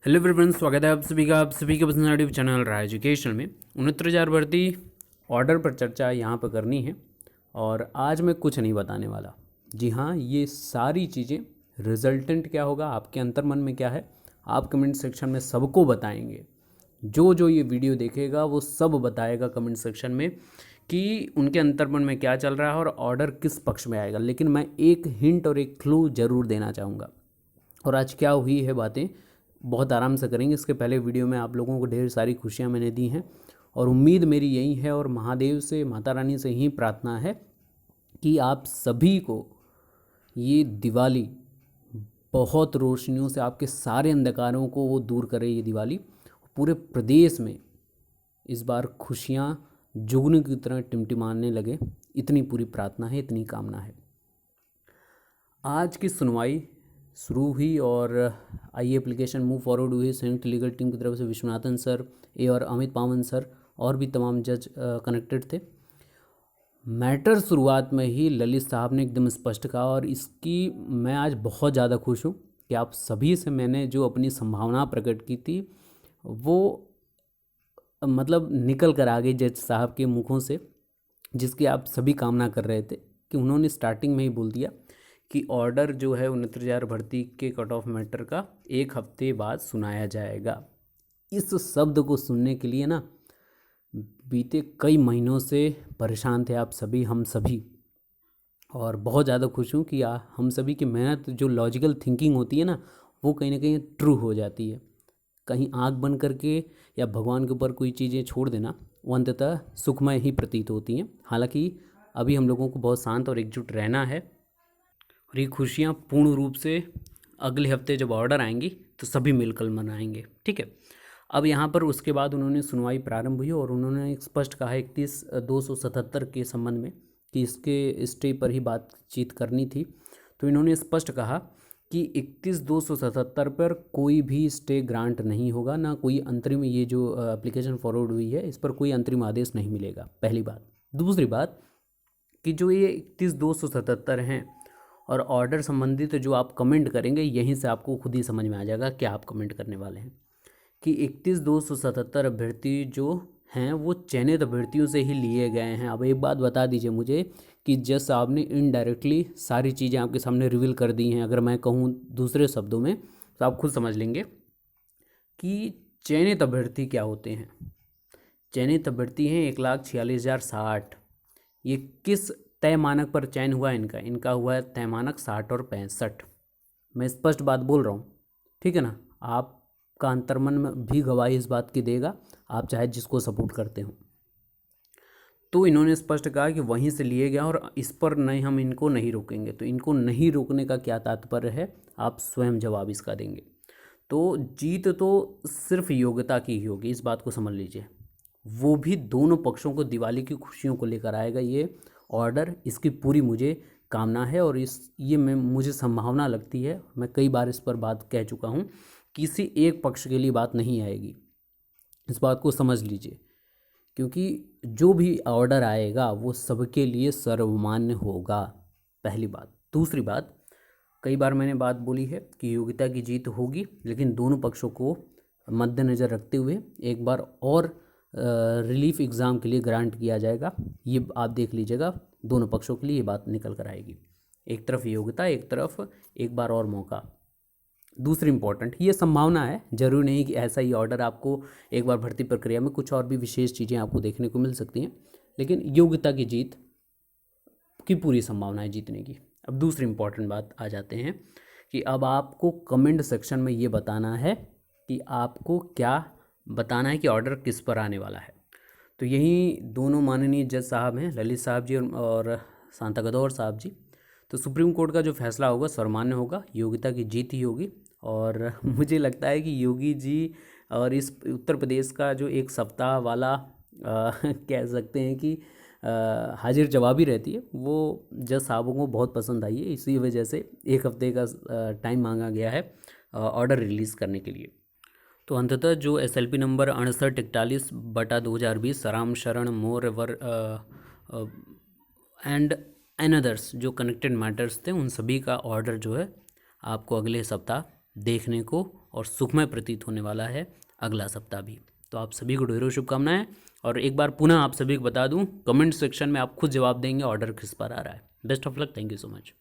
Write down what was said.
Hello friends, स्वागत है आप सभी के पसंद यूट्यूब चैनल रहा एजुकेशन में 69,000 भर्ती ऑर्डर पर चर्चा यहाँ पर करनी है। और आज मैं कुछ नहीं बताने वाला। जी हाँ, ये सारी चीज़ें रिजल्टेंट क्या होगा, आपके अंतर्मन में क्या है, आप कमेंट सेक्शन में सबको बताएंगे। जो जो ये वीडियो देखेगा वो सब बताएगा कमेंट सेक्शन में कि उनके अंतर्मन में क्या चल रहा है और ऑर्डर किस पक्ष में आएगा। लेकिन मैं एक हिंट और एक क्लू ज़रूर देना चाहूँगा। और आज क्या हुई है बातें बहुत आराम से करेंगे। इसके पहले वीडियो में आप लोगों को ढेर सारी खुशियां मैंने दी हैं और उम्मीद मेरी यही है और महादेव से, माता रानी से ही प्रार्थना है कि आप सभी को ये दिवाली बहुत रोशनियों से, आपके सारे अंधकारों को वो दूर करे। ये दिवाली पूरे प्रदेश में इस बार खुशियाँ जुगनू की तरह टिमटिमाने लगे, इतनी पूरी प्रार्थना है, इतनी कामना है। आज की सुनवाई शुरू हुई और आई एप्लीकेशन मूव फॉरवर्ड हुई संयुक्त लीगल टीम की तरफ से। विश्वनाथन सर और अमित पावन सर और भी तमाम जज कनेक्टेड थे। मैटर शुरुआत में ही ललित साहब ने एकदम स्पष्ट कहा और इसकी मैं आज बहुत ज़्यादा खुश हूँ कि आप सभी से मैंने जो अपनी संभावना प्रकट की थी वो मतलब निकल कर आ गई जज साहब के मुखों से, जिसकी आप सभी कामना कर रहे थे। कि उन्होंने स्टार्टिंग में ही बोल दिया कि ऑर्डर जो है 69,000 भर्ती के कट ऑफ मैटर का 1 हफ्ते बाद सुनाया जाएगा। इस शब्द को सुनने के लिए ना बीते कई महीनों से परेशान थे आप सभी, हम सभी। और बहुत ज़्यादा खुश हूँ कि हम सभी की मेहनत, जो लॉजिकल थिंकिंग होती है ना, वो कहीं ना कहीं ट्रू हो जाती है। कहीं आँख बंद करके या भगवान के ऊपर कोई चीज़ें छोड़ देना वो अंततः सुखमय ही प्रतीत होती हैं। हालांकि अभी हम लोगों को बहुत शांत और एकजुट रहना है और ये खुशियाँ पूर्ण रूप से अगले हफ्ते जब ऑर्डर आएंगी तो सभी मिलकर मनाएंगे, ठीक है। अब यहाँ पर उसके बाद उन्होंने सुनवाई प्रारंभ हुई और उन्होंने स्पष्ट कहा 31/277 के संबंध में कि इसके स्टे पर ही बातचीत करनी थी। तो इन्होंने स्पष्ट कहा कि 31/277 पर कोई भी स्टे ग्रांट नहीं होगा, ना कोई अंतरिम, ये जो एप्लीकेशन फॉरवर्ड हुई है इस पर कोई अंतरिम आदेश नहीं मिलेगा, पहली बात। दूसरी बात कि जो ये 31/277 हैं और ऑर्डर संबंधित जो आप कमेंट करेंगे, यहीं से आपको खुद ही समझ में आ जाएगा क्या आप कमेंट करने वाले हैं। कि 31/277 अभ्यर्थी जो हैं वो चयनित अभ्यर्थियों से ही लिए गए हैं। अब एक बात बता दीजिए मुझे कि जज साहब ने इनडायरेक्टली सारी चीज़ें आपके सामने रिवील कर दी हैं। अगर मैं कहूँ दूसरे शब्दों में तो आप खुद समझ लेंगे कि चयनित अभ्यर्थी क्या होते हैं। चयनित अभ्यर्थी हैं 1,46,060। ये किस तय मानक पर चयन हुआ इनका हुआ है तय मानक 60 और 65। मैं स्पष्ट बात बोल रहा हूँ, ठीक है ना। आपका अंतर्मन में भी गवाही इस बात की देगा, आप चाहे जिसको सपोर्ट करते हो। तो इन्होंने स्पष्ट कहा कि वहीं से लिए गया और इस पर नहीं, हम इनको नहीं रोकेंगे। तो इनको नहीं रोकने का क्या तात्पर्य है, आप स्वयं जवाब इसका देंगे। तो जीत तो सिर्फ योग्यता की ही होगी, इस बात को समझ लीजिए। वो भी दोनों पक्षों को दिवाली की खुशियों को लेकर आएगा ये ऑर्डर, इसकी पूरी मुझे कामना है। और मुझे संभावना लगती है, मैं कई बार इस पर बात कह चुका हूँ, किसी एक पक्ष के लिए बात नहीं आएगी, इस बात को समझ लीजिए। क्योंकि जो भी ऑर्डर आएगा वो सबके लिए सर्वमान्य होगा, पहली बात। दूसरी बात, कई बार मैंने बात बोली है कि योग्यता की जीत होगी, लेकिन दोनों पक्षों को मद्देनज़र रखते हुए एक बार और रिलीफ एग्ज़ाम के लिए ग्रांट किया जाएगा। ये आप देख लीजिएगा, दोनों पक्षों के लिए ये बात निकल कर आएगी। एक तरफ योग्यता, एक तरफ एक बार और मौका। दूसरी इम्पॉर्टेंट, ये संभावना है, जरूरी नहीं कि ऐसा ही ऑर्डर आपको एक बार भर्ती प्रक्रिया में कुछ और भी विशेष चीज़ें आपको देखने को मिल सकती हैं, लेकिन योग्यता की जीत की पूरी संभावना है जीतने की। अब दूसरी इम्पॉर्टेंट बात आ जाते हैं कि अब आपको कमेंट सेक्शन में ये बताना है कि आपको क्या बताना है कि ऑर्डर किस पर आने वाला है। तो यही दोनों माननीय जज साहब हैं, ललित साहब जी और शांता गदौर साहब जी। तो सुप्रीम कोर्ट का जो फैसला होगा सर्वमान्य होगा, योग्यता की जीत ही होगी। और मुझे लगता है कि योगी जी और इस उत्तर प्रदेश का जो एक सप्ताह वाला कह सकते हैं कि हाजिर जवाबी रहती है, वो जज साहबों को बहुत पसंद आई है। इसी वजह से 1 हफ्ते का टाइम मांगा गया है ऑर्डर रिलीज़ करने के लिए। तो अंततः जो SLP नंबर 6841/2020 राम शरण मोर वर एंड अनदर्स जो कनेक्टेड मैटर्स थे, उन सभी का ऑर्डर जो है आपको अगले सप्ताह देखने को और सुखमय प्रतीत होने वाला है अगला सप्ताह भी। तो आप सभी को ढेरों शुभकामनाएं। और एक बार पुनः आप सभी को बता दूं, कमेंट सेक्शन में आप खुद जवाब देंगे ऑर्डर किस पर आ रहा है। Best of luck, thank you so much.